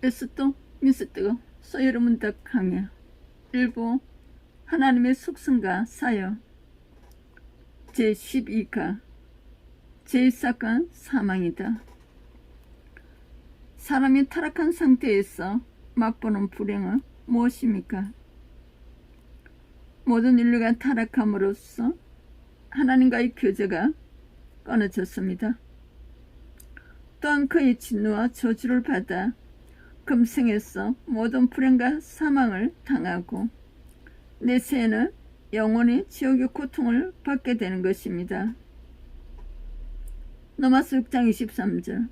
에스또 미스뜨가 소여름은다 강해 일부 하나님의 속성과 사역 제12가 제1사건 사망이다. 사람이 타락한 상태에서 맛보는 불행은 무엇입니까? 모든 인류가 타락함으로써 하나님과의 교제가 끊어졌습니다. 또한 그의 진노와 저주를 받아 금생에서 모든 불행과 사망을 당하고 내세에는 영원히 지옥의 고통을 받게 되는 것입니다. 로마서 6장 23절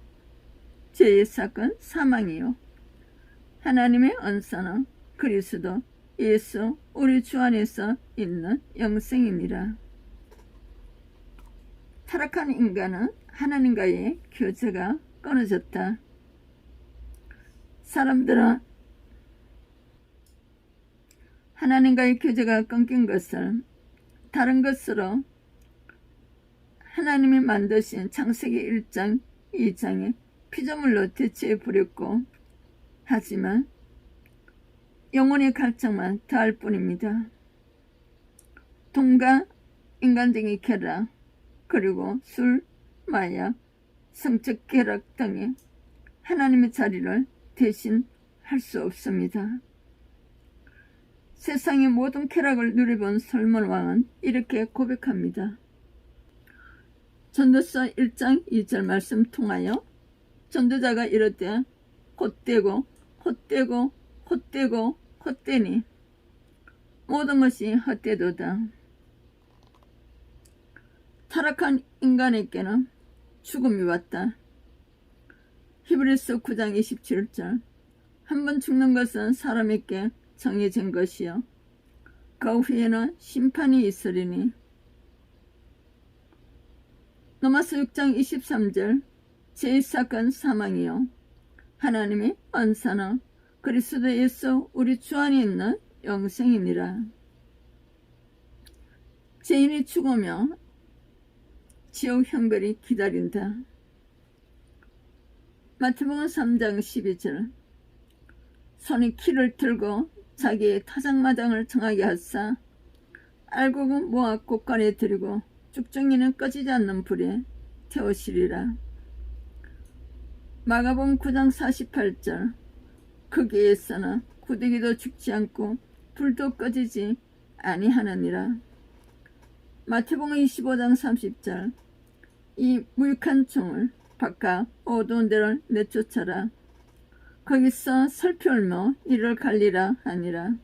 제1사건 사망이요 하나님의 언사는 그리스도 예수 우리 주 안에서 있는 영생이니라. 타락한 인간은 하나님과의 교제가 끊어졌다. 사람들은 하나님과의 교제가 끊긴 것을 다른 것으로 하나님이 만드신 창세기 1장 2장의 피조물로 대체해 버렸고 하지만 영혼의 갈증만 더할 뿐입니다. 돈과 인간적인 쾌락 그리고 술, 마약, 성적 쾌락 등의 하나님의 자리를 대신할 수 없습니다. 세상의 모든 쾌락을 누려본 솔몬 왕은 이렇게 고백합니다. 전도서 1장 2절 말씀 통하여 전도자가 이르되 헛되고 헛되고 헛되고 헛되니 모든 것이 헛되도다. 타락한 인간에게는 죽음이 왔다. 히브리서 9장 27절 한 번 죽는 것은 사람에게 정해진 것이요 그 후에는 심판이 있으리니. 로마서 6장 23절 제1사건 사망이요 하나님의 언사는 그리스도 예수 우리 주 안에 있는 영생이니라. 죄인이 죽으며 지옥 형벌이 기다린다. 마태복음 3장 12절 손이 키를 들고 자기의 타작마당을 정하게 하사 알곡은 모아 곳간에 들이고 쭉정이는 꺼지지 않는 불에 태우시리라. 마가복음 9장 48절 거기에서는 구더기도 죽지 않고 불도 꺼지지 아니하느니라. 마태복음 25장 30절 이 무익한 종을 바깥 어두운 데를 내쫓아라. 거기서 살펴올며 이를 갈리라 하니라.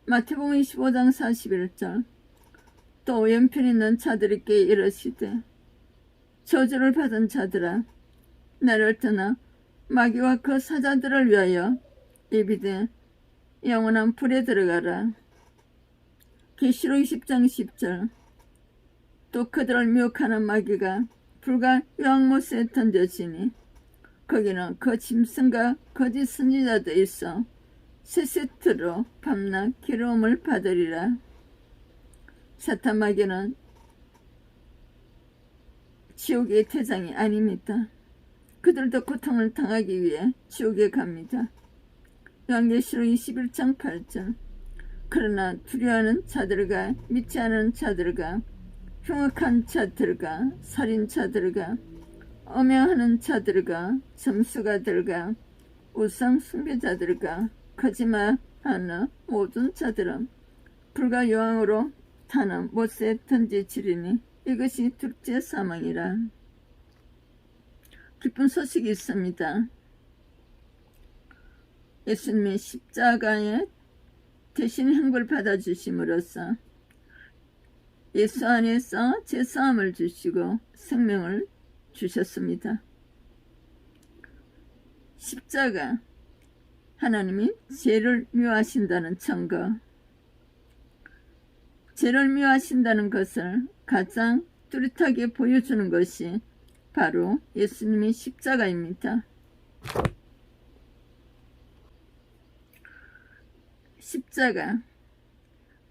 마태복음 25장 41절 또 왼편 있는 자들에게 이르시되 저주를 받은 자들아 나를 떠나 마귀와 그 사자들을 위하여 예비된 영원한 불에 들어가라. 계시록 20장 10절 또 그들을 미혹하는 마귀가 불과 요항못에 던져지니 거기는 그 짐승과 거짓 선지자도 있어 세세트로 밤낮 괴로움을 받으리라. 사탄 마귀는 지옥의 대장이 아닙니다. 그들도 고통을 당하기 위해 지옥에 갑니다. 요한계시록 21장 8절 그러나 두려워하는 자들과 믿지 않은 자들과 흉악한 자들과 살인자들과 엄행하는 자들과 점수가들과 우상 숭배자들과 거짓말하는 모든 자들은 불과 요항으로 타는 못에 던지지리니 이것이 둘째 사망이라. 기쁜 소식이 있습니다. 예수님의 십자가에 대신 형벌 받아주심으로써 예수 안에서 제사함을 주시고 생명을 주셨습니다. 십자가 하나님이 죄를 미워하신다는 증거. 죄를 미워하신다는 것을 가장 뚜렷하게 보여주는 것이 바로 예수님의 십자가입니다. 십자가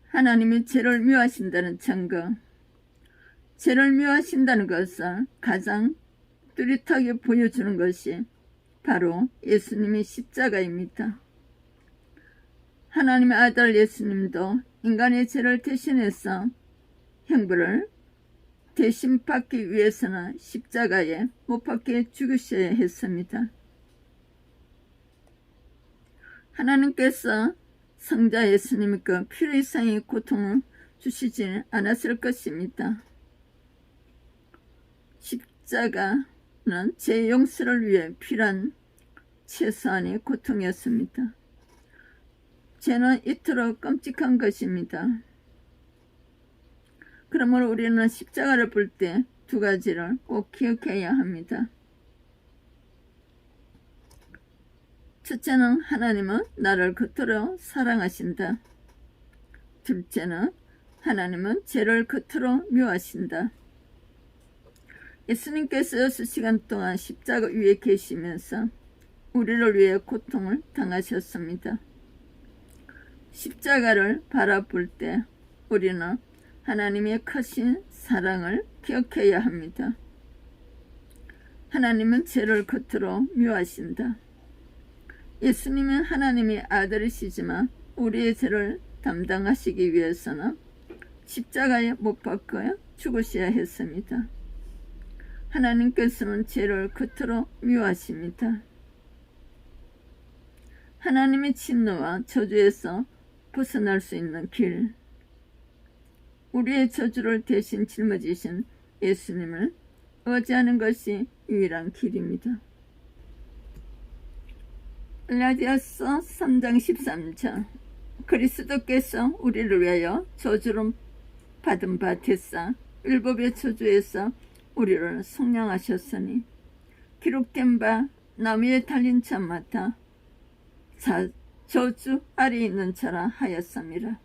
하나님이 죄를 미워하신다는 증거. 죄를 미워하신다는 것을 가장 뚜렷하게 보여주는 것이 바로 예수님의 십자가입니다. 하나님의 아들 예수님도 인간의 죄를 대신해서 형벌을 대신 받기 위해서는 십자가에 못 박혀 죽으셔야 했습니다. 하나님께서 성자 예수님께 필요 이상의 고통을 주시지 않았을 것입니다. 십자가는 제 용서를 위해 필요한 최소한의 고통이었습니다. 죄는 이토록 끔찍한 것입니다. 그러므로 우리는 십자가를 볼 때 두 가지를 꼭 기억해야 합니다. 첫째는 하나님은 나를 그토록 사랑하신다. 둘째는 하나님은 죄를 그토록 미워하신다. 예수님께서 6시간 동안 십자가 위에 계시면서 우리를 위해 고통을 당하셨습니다. 십자가를 바라볼 때 우리는 하나님의 크신 사랑을 기억해야 합니다. 하나님은 죄를 겉으로 미워하신다. 예수님은 하나님의 아들이시지만 우리의 죄를 담당하시기 위해서는 십자가에 못 박혀 죽으셔야 했습니다. 하나님께서는 죄를 겉으로 미워하십니다. 하나님의 진노와 저주에서 벗어날 수 있는 길, 우리의 저주를 대신 짊어지신 예수님을 의지하는 것이 유일한 길입니다. 갈라디아서 3장 13절 그리스도께서 우리를 위하여 저주를 받은 바 되사 율법의 저주에서 우리를 속량하셨으니 기록된 바 나무에 달린 자마다 저주 아래 있는 자라 하였습니다.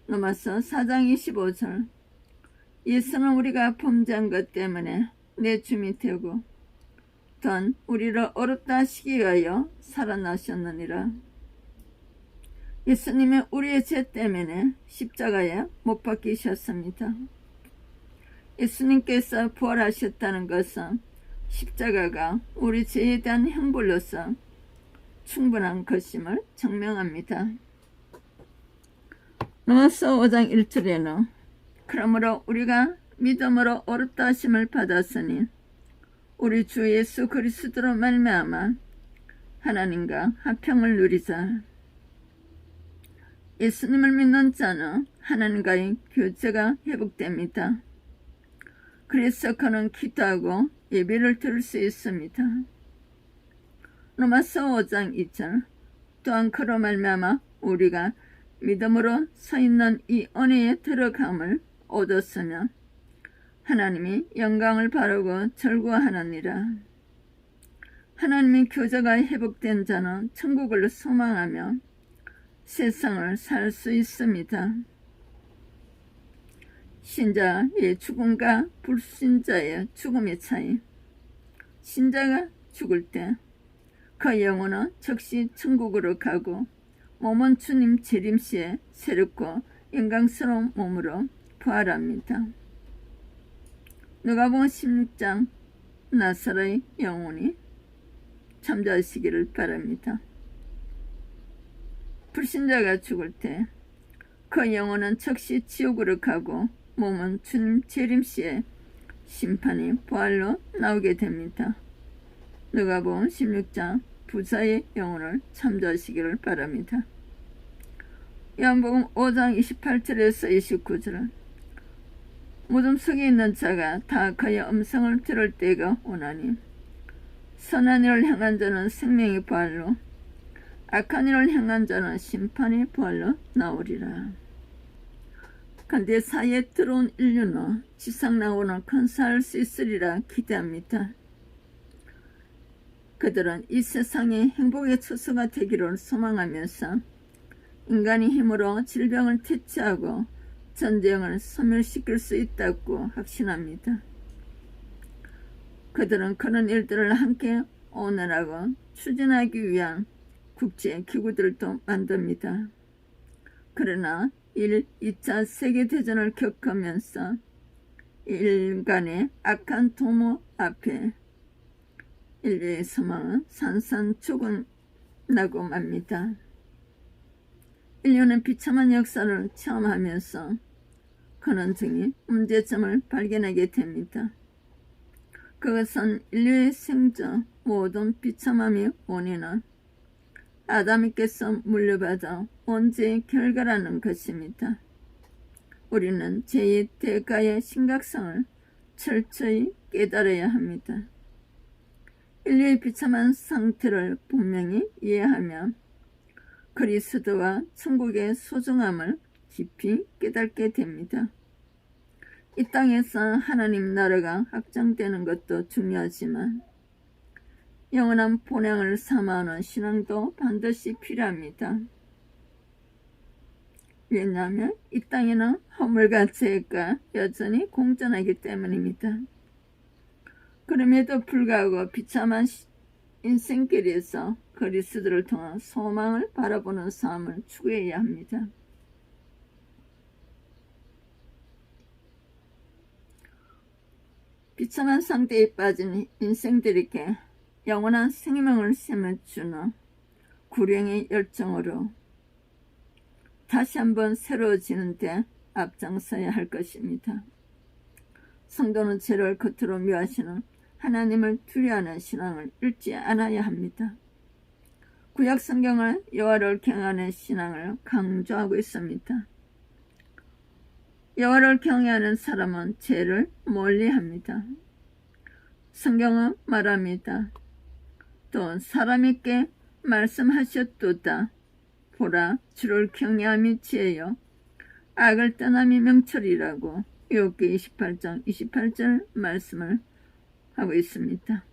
로마서 4장 25절 예수는 우리가 범죄한 것 때문에 내 줌이 되고 또한 우리를 어렵다 하시기 위하여 살아나셨느니라. 예수님은 우리의 죄 때문에 십자가에 못 박히셨습니다. 예수님께서 부활하셨다는 것은 십자가가 우리 죄에 대한 형벌로서 충분한 것임을 증명합니다. 로마서 5장 1절에는 그러므로 우리가 믿음으로 어렵다 하심을 받았으니 우리 주 예수 그리스도로 말미암아 하나님과 화평을 누리자. 예수님을 믿는 자는 하나님과의 교제가 회복됩니다. 그래서 그는 기도하고 예배를 드릴 수 있습니다. 로마서 5장 2절 또한 그로 말미암아 우리가 믿음으로 서 있는 이 은혜에 들어감을 얻었으며 하나님이 영광을 바라고 절구하느니라. 하나님의 교제가 회복된 자는 천국을 소망하며 세상을 살 수 있습니다. 신자의 죽음과 불신자의 죽음의 차이. 신자가 죽을 때 그 영혼은 즉시 천국으로 가고 몸은 주님 재림시에 새롭고 영광스러운 몸으로 부활합니다. 누가복음 16장 나사로의 영혼이 참조하시기를 바랍니다. 불신자가 죽을 때 그 영혼은 즉시 지옥으로 가고 몸은 주님 재림시에 심판이 부활로 나오게 됩니다. 누가복음 16장 부자의 영혼을 참조하시기를 바랍니다. 요한복음 5장 28절에서 29절은 무덤 속에 있는 자가 다 그의 음성을 들을 때가 오나니 선한 이를 향한 자는 생명의 부활로 악한 이를 향한 자는 심판의 부활로 나오리라. 근데 사이에 들어온 인류는 지상 나오는 근사할 수 있으리라 기대합니다. 그들은 이 세상의 행복의 처소가 되기를 소망하면서 인간의 힘으로 질병을 퇴치하고 전쟁을 소멸시킬 수 있다고 확신합니다. 그들은 그런 일들을 함께 오늘하고 추진하기 위한 국제 기구들도 만듭니다. 그러나 2차 세계대전을 겪으면서 인간의 악한 도모 앞에 인류의 소망은 산산조각나고 맙니다. 인류는 비참한 역사를 체험하면서 근원적인 문제점을 발견하게 됩니다. 그것은 인류의 생전 모든 비참함의 원인은 아담께서 물려받아 온 죄의 결과라는 것입니다. 우리는 죄의 대가의 심각성을 철저히 깨달아야 합니다. 인류의 비참한 상태를 분명히 이해하며 그리스도와 천국의 소중함을 깊이 깨닫게 됩니다. 이 땅에서 하나님 나라가 확장되는 것도 중요하지만 영원한 본향을 삼아하는 신앙도 반드시 필요합니다. 왜냐하면 이 땅에는 허물과 죄가 여전히 공존하기 때문입니다. 그럼에도 불구하고 비참한 인생길에서 그리스도를 통한 소망을 바라보는 삶을 추구해야 합니다. 비참한 상태에 빠진 인생들에게 영원한 생명을 심어주는 구령의 열정으로 다시 한번 새로워지는 데 앞장서야 할 것입니다. 성도는 죄를 겉으로 묘하시는 하나님을 두려워하는 신앙을 잃지 않아야 합니다. 구약 성경은 여호와를 경외하는 신앙을 강조하고 있습니다. 여호와를 경외하는 사람은 죄를 멀리합니다. 성경은 말합니다. 또 사람에게 말씀하셨도다. 보라, 주를 경외함이 지혜요 악을 떠남이 명철이라고 욥기 28장 28절 말씀을 하고 있습니다.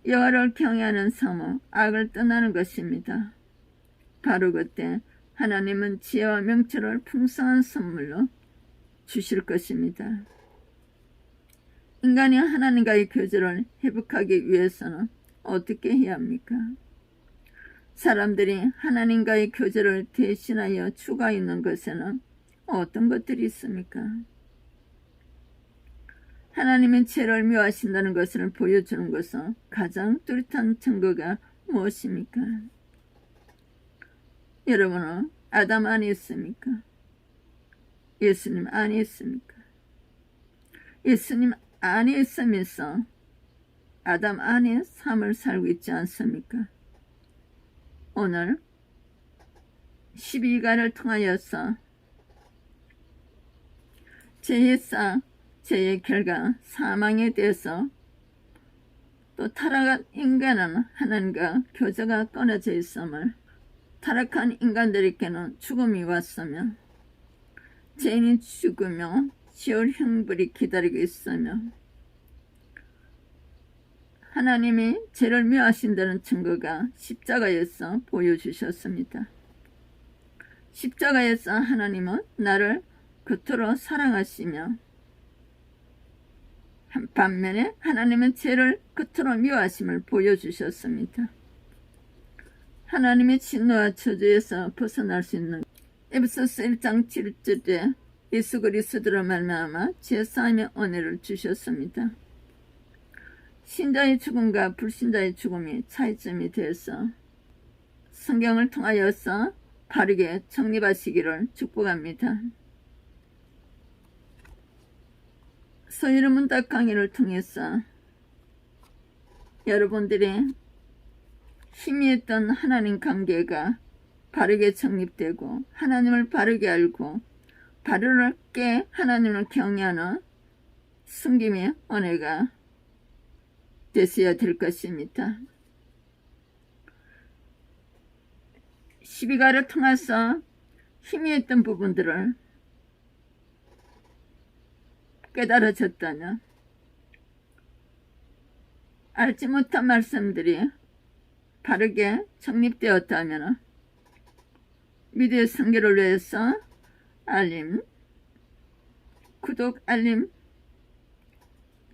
여호와를 경외하는 삶은 악을 떠나는 것입니다. 바로 그때 하나님은 지혜와 명철을 풍성한 선물로 주실 것입니다. 인간이 하나님과의 교제를 회복하기 위해서는 어떻게 해야 합니까? 사람들이 하나님과의 교제를 대신하여 추구하는 것에는 어떤 것들이 있습니까? 하나님은 죄를 미워하신다는 것을 보여주는 것은 가장 뚜렷한 증거가 무엇입니까? 여러분은 아담 안에 있습니까? 예수님 안에 있습니까? 예수님 안에 있으면서 아담 안에 삶을 살고 있지 않습니까? 오늘 12가를 통하여서 죄의 결과 사망에 대해서 또 타락한 인간은 하나님과 교제가 끊어져 있음을, 타락한 인간들에게는 죽음이 왔으며 죄인이 죽으며 시올 형벌이 기다리고 있으며 하나님이 죄를 미워하신다는 증거가 십자가에서 보여주셨습니다. 십자가에서 하나님은 나를 그토록 사랑하시며 반면에 하나님은 죄를 그토록 미워하심을 보여주셨습니다. 하나님의 진노와 저주에서 벗어날 수 있는 에베소서 1장 7절에 예수 그리스도로 말미암아 죄사함의 은혜를 주셨습니다. 신자의 죽음과 불신자의 죽음이 차이점이 되어서 성경을 통하여서 바르게 정립하시기를 축복합니다. 서유의 문답 강의를 통해서 여러분들이 희미했던 하나님 관계가 바르게 정립되고 하나님을 바르게 알고 바르게 하나님을 경외하는 숨김의 은혜가 되셔야 될 것입니다. 12가를 통해서 희미했던 부분들을 깨달아졌다면, 알지 못한 말씀들이 바르게 정립되었다면 미디어 선교를 위해서 알림, 구독, 알림,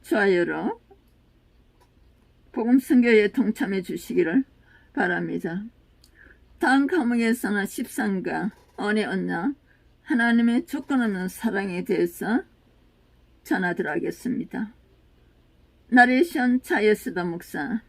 좋아요로 복음 선교에 동참해 주시기를 바랍니다. 다음 과목에서는 13가 은혜 언약, 하나님의 조건 없는 사랑에 대해서 전하도록 하겠습니다. 나레이션 차이어스더 목사.